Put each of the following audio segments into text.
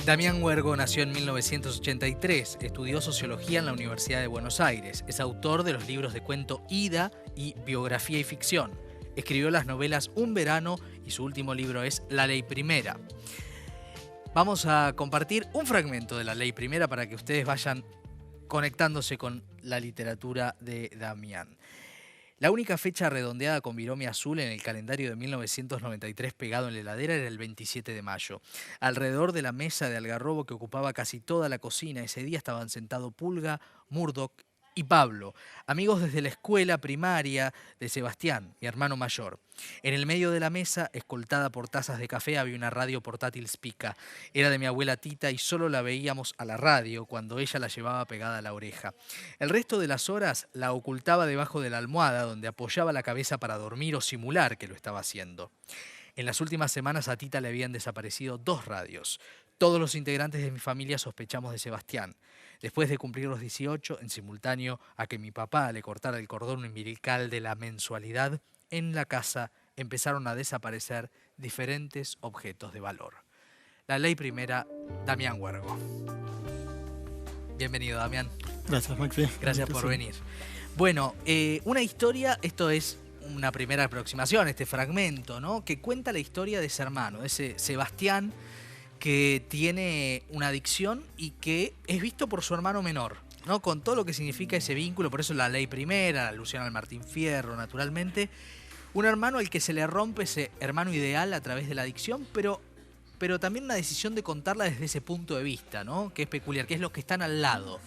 Damián Huergo nació en 1983, estudió sociología en la Universidad de Buenos Aires, es autor de los libros de cuento Ida y Biografía y Ficción. Escribió las novelas Un Verano y su último libro es La Ley Primera. Vamos a compartir un fragmento de La Ley Primera para que ustedes vayan conectándose con la literatura de Damián. La única fecha redondeada con virome azul en el calendario de 1993 pegado en la heladera era el 27 de mayo. Alrededor de la mesa de algarrobo que ocupaba casi toda la cocina, ese día estaban sentados Pulga, Murdoch y Pablo, amigos desde la escuela primaria de Sebastián, mi hermano mayor. En el medio de la mesa, escoltada por tazas de café, había una radio portátil Spica. Era de mi abuela Tita y solo la veíamos a la radio cuando ella la llevaba pegada a la oreja. El resto de las horas la ocultaba debajo de la almohada donde apoyaba la cabeza para dormir o simular que lo estaba haciendo. En las últimas semanas a Tita le habían desaparecido 2 radios. Todos los integrantes de mi familia sospechamos de Sebastián. Después de cumplir los 18, en simultáneo a que mi papá le cortara el cordón umbilical de la mensualidad, en la casa empezaron a desaparecer diferentes objetos de valor. La Ley Primera, Damián Huergo. Bienvenido, Damián. Gracias, Maxi. Gracias por venir. Bueno, una historia, esto es una primera aproximación, este fragmento, ¿no? Que cuenta la historia de ese hermano, de ese Sebastián, que tiene una adicción y que es visto por su hermano menor, ¿no? Con todo lo que significa ese vínculo, por eso La Ley Primera, la alusión al Martín Fierro, naturalmente. Un hermano al que se le rompe ese hermano ideal a través de la adicción, pero también una decisión de contarla desde ese punto de vista, ¿no? Que es peculiar, que es los que están al lado.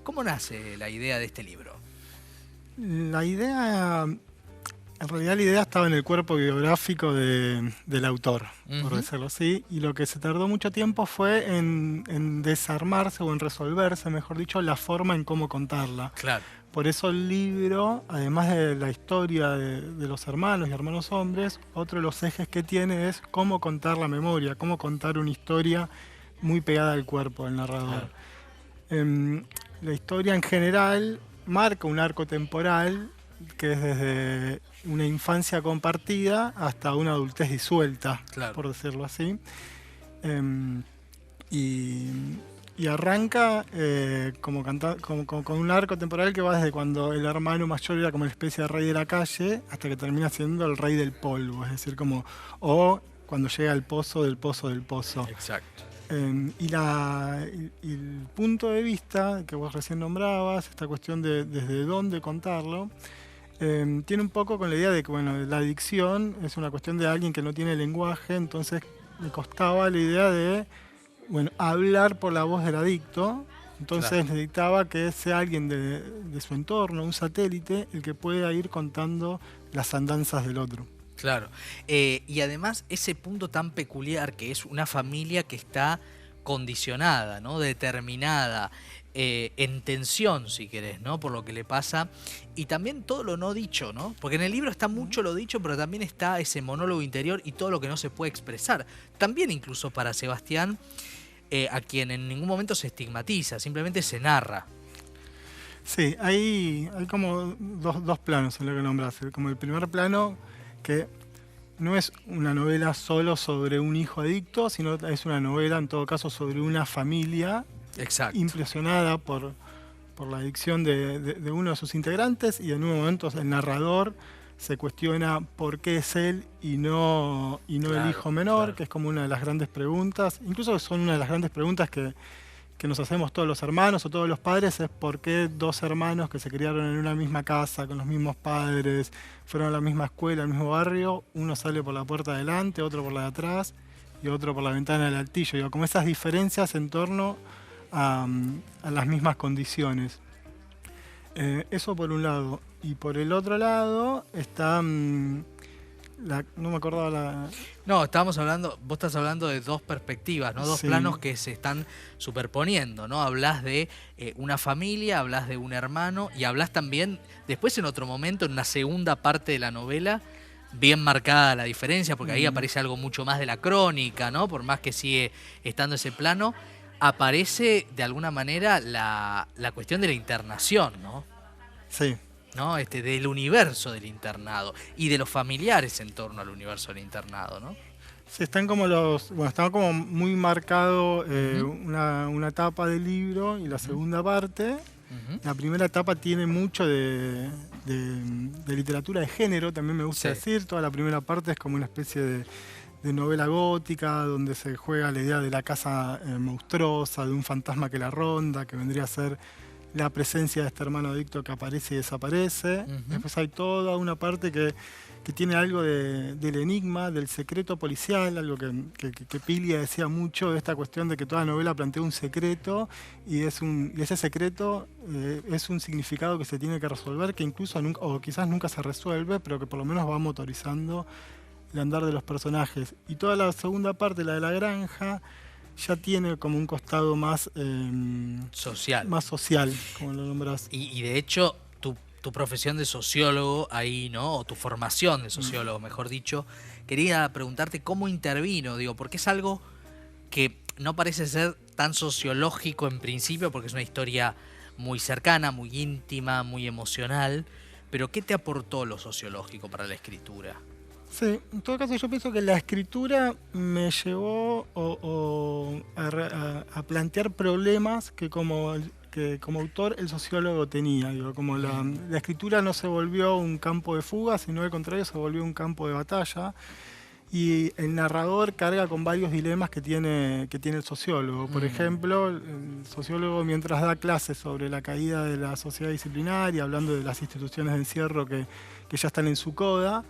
¿Cómo nace la idea de este libro? La idea, en realidad la idea estaba en el cuerpo biográfico del autor, por decirlo así, y lo que se tardó mucho tiempo fue en desarmarse o en resolverse, mejor dicho, la forma en cómo contarla. Claro. Por eso el libro, además de la historia de los hermanos y hermanos hombres, otro de los ejes que tiene es cómo contar la memoria, cómo contar una historia muy pegada al cuerpo del narrador. Claro. La historia en general marca un arco temporal que es desde una infancia compartida hasta una adultez disuelta, claro, por decirlo así. Y arranca con un arco temporal que va desde cuando el hermano mayor era como una especie de rey de la calle hasta que termina siendo el rey del polvo, es decir, o cuando llega al pozo del pozo del pozo. Exacto. Y el punto de vista que vos recién nombrabas, esta cuestión de desde dónde contarlo, tiene un poco con la idea de que la adicción es una cuestión de alguien que no tiene lenguaje, entonces me costaba la idea de hablar por la voz del adicto, entonces claro, necesitaba que sea alguien de su entorno, un satélite, el que pueda ir contando las andanzas del otro. Claro, y además ese punto tan peculiar que es una familia que está condicionada, ¿no? Determinada, en tensión, si querés, ¿no? Por lo que le pasa, y también todo lo no dicho, ¿no? Porque en el libro está mucho lo dicho, pero también está ese monólogo interior y todo lo que no se puede expresar. También incluso para Sebastián, a quien en ningún momento se estigmatiza, simplemente se narra. Sí, hay como dos planos en lo que nombras. Como el primer plano, que no es una novela solo sobre un hijo adicto, sino es una novela en todo caso sobre una familia. Exacto. Impresionada por la adicción de uno de sus integrantes, y en un momento el narrador se cuestiona por qué es él y no claro, el hijo menor, claro, que es como una de las grandes preguntas, incluso son una de las grandes preguntas que nos hacemos todos los hermanos o todos los padres, es por qué 2 hermanos que se criaron en una misma casa, con los mismos padres, fueron a la misma escuela, al mismo barrio, uno sale por la puerta de adelante, otro por la de atrás y otro por la ventana del altillo. Digo, como esas diferencias en torno a las mismas condiciones. Eso por un lado. Y por el otro lado está... no me acordaba la... No, vos estás hablando de 2 perspectivas, ¿no? 2 sí, planos que se están superponiendo, ¿no? Hablás de una familia, hablás de un hermano y hablás también, después en otro momento, en una segunda parte de la novela, bien marcada la diferencia, porque ahí aparece algo mucho más de la crónica, ¿no? Por más que sigue estando ese plano, aparece de alguna manera la cuestión de la internación, ¿no? Sí. ¿No? Del universo del internado y de los familiares en torno al universo del internado, ¿no? Sí, están como está como muy marcado una etapa del libro y la segunda parte. La primera etapa tiene mucho de literatura de género, también me gusta decir. Toda la primera parte es como una especie de novela gótica, donde se juega la idea de la casa monstruosa, de un fantasma que la ronda, que vendría a ser la presencia de este hermano adicto que aparece y desaparece. Después hay toda una parte que tiene algo del enigma, del secreto policial, algo que Piglia decía mucho, de esta cuestión de que toda novela plantea un secreto y ese secreto es un significado que se tiene que resolver, que incluso nunca, o quizás nunca se resuelve, pero que por lo menos va motorizando el andar de los personajes. Y toda la segunda parte, la de la granja, ya tiene como un costado más social. Más social, como lo nombras. Y de hecho, tu profesión de sociólogo ahí, ¿no? O tu formación de sociólogo, mejor dicho, quería preguntarte cómo intervino, digo, porque es algo que no parece ser tan sociológico en principio, porque es una historia muy cercana, muy íntima, muy emocional, pero ¿qué te aportó lo sociológico para la escritura? Sí, en todo caso yo pienso que la escritura me llevó a plantear problemas que como autor el sociólogo tenía. Digo, como la escritura no se volvió un campo de fuga, sino al contrario se volvió un campo de batalla. Y el narrador carga con varios dilemas que tiene el sociólogo. Por ejemplo, el sociólogo, mientras da clases sobre la caída de la sociedad disciplinaria, hablando de las instituciones de encierro que ya están en su coda,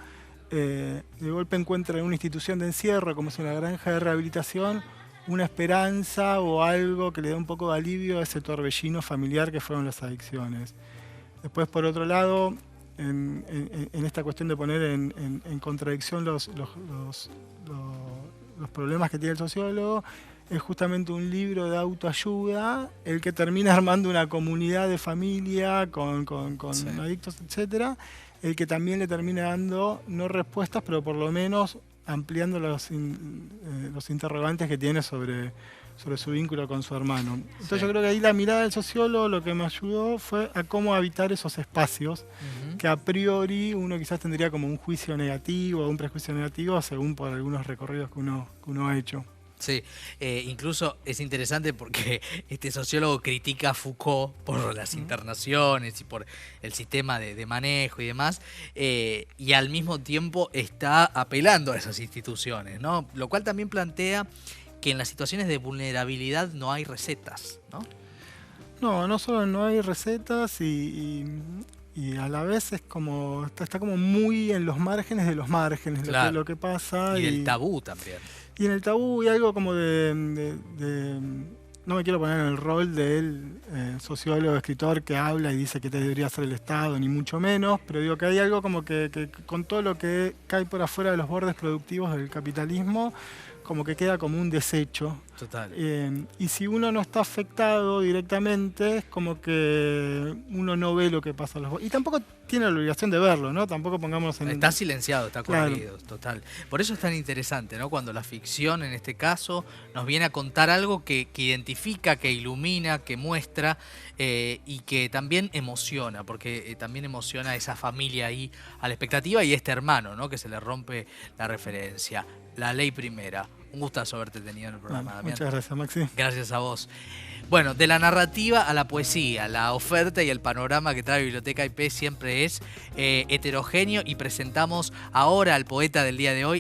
de golpe encuentra en una institución de encierro, como es una granja de rehabilitación, una esperanza o algo que le da un poco de alivio a ese torbellino familiar que fueron las adicciones. Después, por otro lado, en esta cuestión de poner en contradicción los problemas que tiene el sociólogo, es justamente un libro de autoayuda el que termina armando una comunidad de familia con adictos, etcétera, el que también le termina dando, no respuestas, pero por lo menos ampliando los interrogantes que tiene sobre su vínculo con su hermano. Entonces yo creo que ahí la mirada del sociólogo lo que me ayudó fue a cómo habitar esos espacios que a priori uno quizás tendría como un juicio negativo o un prejuicio negativo según por algunos recorridos que uno ha hecho. Sí, incluso es interesante porque este sociólogo critica a Foucault por las internaciones y por el sistema de manejo y demás, y al mismo tiempo está apelando a esas instituciones, ¿no? Lo cual también plantea que en las situaciones de vulnerabilidad no hay recetas, ¿no? No solo no hay recetas y a la vez es como está como muy en los márgenes de los márgenes, claro, lo que pasa. Y el tabú también. Y en el tabú hay algo como no me quiero poner en el rol del sociólogo, escritor que habla y dice que debería ser el Estado, ni mucho menos, pero digo que hay algo como que con todo lo que cae por afuera de los bordes productivos del capitalismo, como que queda como un desecho. Total. Y si uno no está afectado directamente, es como que uno no ve lo que pasa a los bordes. Y tampoco tiene la obligación de verlo, ¿no? Tampoco pongamos en... Está silenciado, está corrido, claro. Total. Por eso es tan interesante, ¿no? Cuando la ficción, en este caso, nos viene a contar algo que identifica, que ilumina, que muestra y que también emociona, porque también emociona a esa familia ahí a la expectativa y este hermano, ¿no? Que se le rompe la referencia. La ley primera. Un gustazo haberte tenido en el programa, Damián. Muchas gracias, Maxi. Gracias a vos. Bueno, de la narrativa a la poesía, la oferta y el panorama que trae Biblioteca IP siempre es heterogéneo y presentamos ahora al poeta del día de hoy,